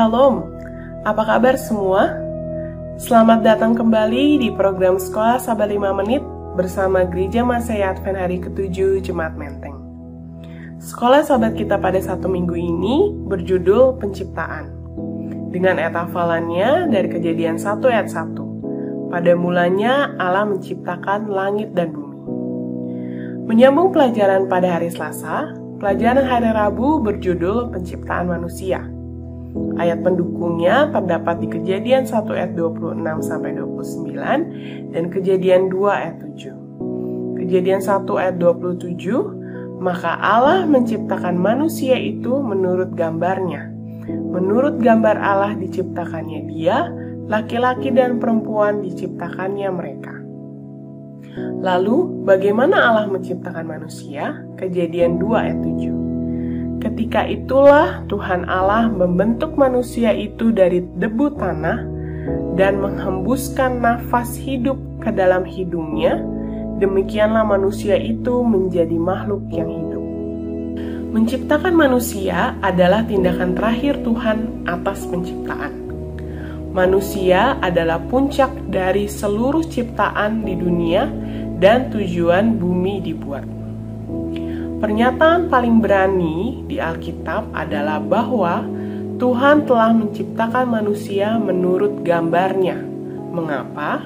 Shalom, apa kabar semua? Selamat datang kembali di program Sekolah Sahabat 5 Menit bersama Gereja Masehi Advent Hari ke-7 Jemaat Menteng. Sekolah Sahabat kita pada satu minggu ini berjudul Penciptaan. Dengan ayat hafalannya dari Kejadian 1 ayat 1. Pada mulanya Allah menciptakan langit dan bumi. Menyambung pelajaran pada hari Selasa, pelajaran hari Rabu berjudul Penciptaan Manusia. Ayat pendukungnya terdapat di Kejadian 1 ayat 26-29 dan Kejadian 2 ayat 7. Kejadian 1 ayat 27, maka Allah menciptakan manusia itu menurut gambarnya. Menurut gambar Allah diciptakannya dia, laki-laki dan perempuan diciptakannya mereka. Lalu, bagaimana Allah menciptakan manusia? Kejadian 2 ayat 7. Ketika itulah Tuhan Allah membentuk manusia itu dari debu tanah dan menghembuskan nafas hidup ke dalam hidungnya. Demikianlah manusia itu menjadi makhluk yang hidup. Menciptakan manusia adalah tindakan terakhir Tuhan atas penciptaan. Manusia adalah puncak dari seluruh ciptaan di dunia dan tujuan bumi dibuat. Pernyataan paling berani di Alkitab adalah bahwa Tuhan telah menciptakan manusia menurut gambarnya. Mengapa?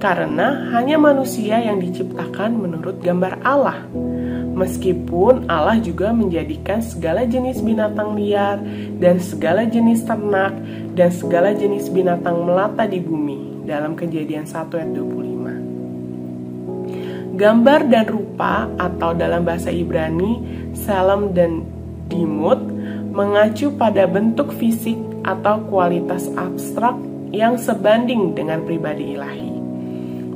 Karena hanya manusia yang diciptakan menurut gambar Allah. Meskipun Allah juga menjadikan segala jenis binatang liar dan segala jenis ternak dan segala jenis binatang melata di bumi dalam Kejadian 1 ayat 25. Gambar dan rupa atau dalam bahasa Ibrani, Salem dan Dimut mengacu pada bentuk fisik atau kualitas abstrak yang sebanding dengan pribadi ilahi.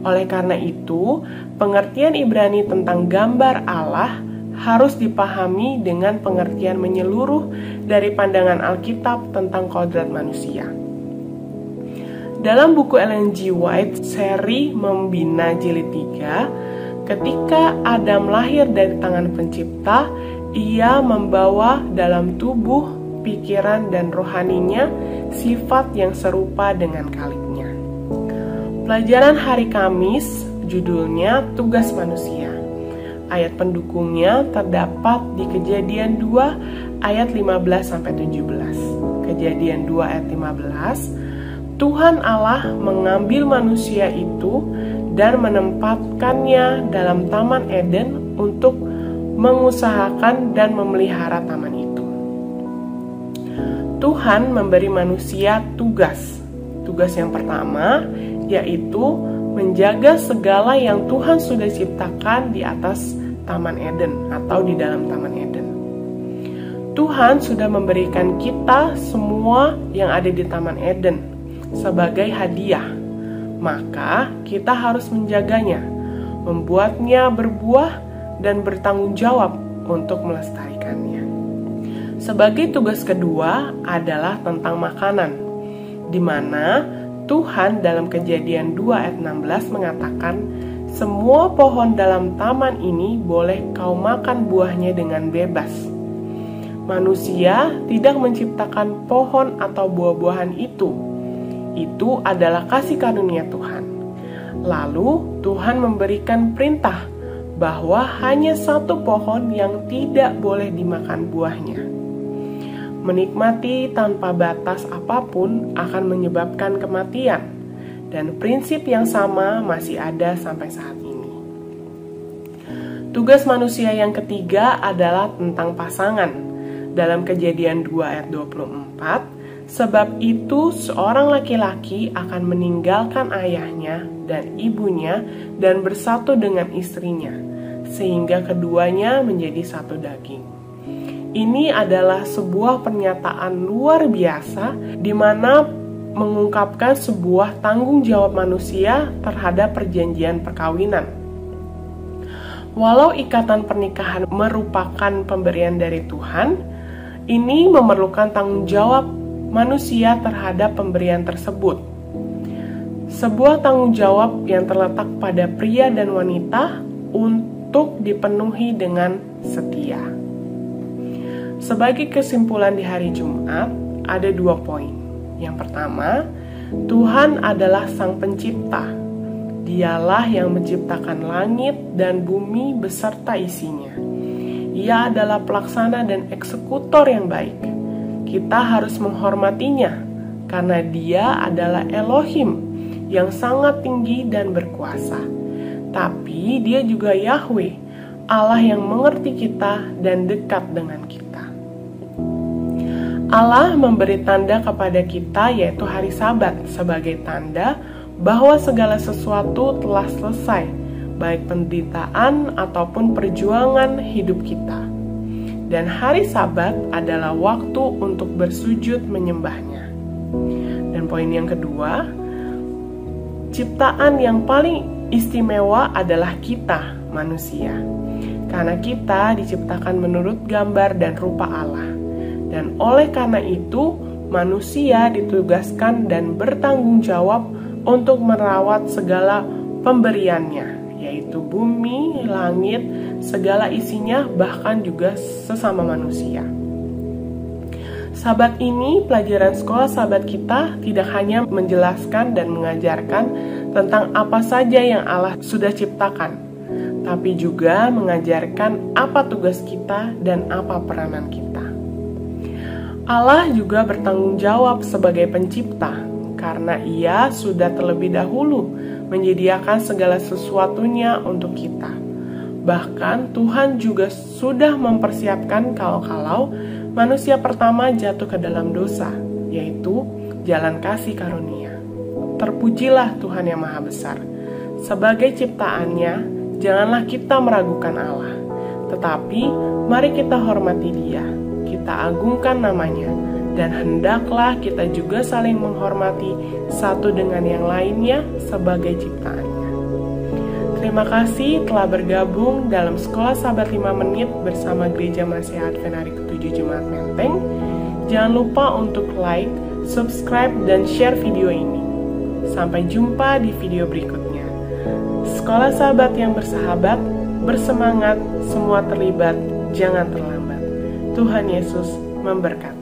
Oleh karena itu, pengertian Ibrani tentang gambar Allah harus dipahami dengan pengertian menyeluruh dari pandangan Alkitab tentang kodrat manusia. Dalam buku Ellen G. White, seri Membina Jilid 3, ketika Adam lahir dari tangan pencipta, ia membawa dalam tubuh, pikiran, dan rohaninya sifat yang serupa dengan Khaliknya. Pelajaran hari Kamis judulnya Tugas Manusia. Ayat pendukungnya terdapat di Kejadian 2 ayat 15-17. Kejadian 2 ayat 15, Tuhan Allah mengambil manusia itu dan menempatkannya dalam Taman Eden untuk mengusahakan dan memelihara taman itu. Tuhan memberi manusia tugas. Tugas yang pertama yaitu menjaga segala yang Tuhan sudah ciptakan di atas Taman Eden atau di dalam Taman Eden. Tuhan sudah memberikan kita semua yang ada di Taman Eden sebagai hadiah. Maka kita harus menjaganya, membuatnya berbuah dan bertanggung jawab untuk melestarikannya. Sebagai tugas kedua adalah tentang makanan, di mana Tuhan dalam Kejadian 2 ayat 16 mengatakan, semua pohon dalam taman ini boleh kau makan buahnya dengan bebas. Manusia tidak menciptakan pohon atau buah-buahan itu. Itu adalah kasih karunia Tuhan. Lalu Tuhan memberikan perintah bahwa hanya satu pohon yang tidak boleh dimakan buahnya. Menikmati tanpa batas apapun akan menyebabkan kematian, dan prinsip yang sama masih ada sampai saat ini. Tugas manusia yang ketiga adalah tentang pasangan. Dalam Kejadian 2 ayat 24, sebab itu seorang laki-laki akan meninggalkan ayahnya dan ibunya dan bersatu dengan istrinya, sehingga keduanya menjadi satu daging. Ini adalah sebuah pernyataan luar biasa di mana mengungkapkan sebuah tanggung jawab manusia terhadap perjanjian perkawinan. Walau ikatan pernikahan merupakan pemberian dari Tuhan, ini memerlukan tanggung jawab manusia terhadap pemberian tersebut. Sebuah tanggung jawab yang terletak pada pria dan wanita untuk dipenuhi dengan setia. Sebagai kesimpulan di hari Jumat, ada 2 poin. Yang pertama, Tuhan adalah Sang Pencipta. Dialah yang menciptakan langit dan bumi beserta isinya. Ia adalah pelaksana dan eksekutor yang baik. Kita harus menghormatinya, karena Dia adalah Elohim yang sangat tinggi dan berkuasa. Tapi Dia juga Yahweh, Allah yang mengerti kita dan dekat dengan kita. Allah memberi tanda kepada kita, yaitu hari Sabat, sebagai tanda bahwa segala sesuatu telah selesai, baik penderitaan ataupun perjuangan hidup kita. Dan hari Sabat adalah waktu untuk bersujud menyembahnya. Dan poin yang kedua, ciptaan yang paling istimewa adalah kita, manusia. Karena kita diciptakan menurut gambar dan rupa Allah. Dan oleh karena itu, manusia ditugaskan dan bertanggung jawab untuk merawat segala pemberiannya, yaitu bumi, langit, segala isinya, bahkan juga sesama manusia. Sabat ini, pelajaran sekolah Sabat kita tidak hanya menjelaskan dan mengajarkan tentang apa saja yang Allah sudah ciptakan, tapi juga mengajarkan apa tugas kita dan apa peranan kita. Allah juga bertanggung jawab sebagai pencipta, karena Ia sudah terlebih dahulu menyediakan segala sesuatunya untuk kita. Bahkan Tuhan juga sudah mempersiapkan kalau manusia pertama jatuh ke dalam dosa, yaitu jalan kasih karunia. Terpujilah Tuhan yang Maha Besar. Sebagai ciptaannya, janganlah kita meragukan Allah, tetapi mari kita hormati Dia, kita agungkan namanya, dan hendaklah kita juga saling menghormati satu dengan yang lainnya sebagai ciptaannya. Terima kasih telah bergabung dalam Sekolah Sabat 5 Menit bersama Gereja Masih Advent Hari ke-7 Jemaat Menteng. Jangan lupa untuk like, subscribe, dan share video ini. Sampai jumpa di video berikutnya. Sekolah Sabat yang bersahabat, bersemangat, semua terlibat, jangan terlambat. Tuhan Yesus memberkati.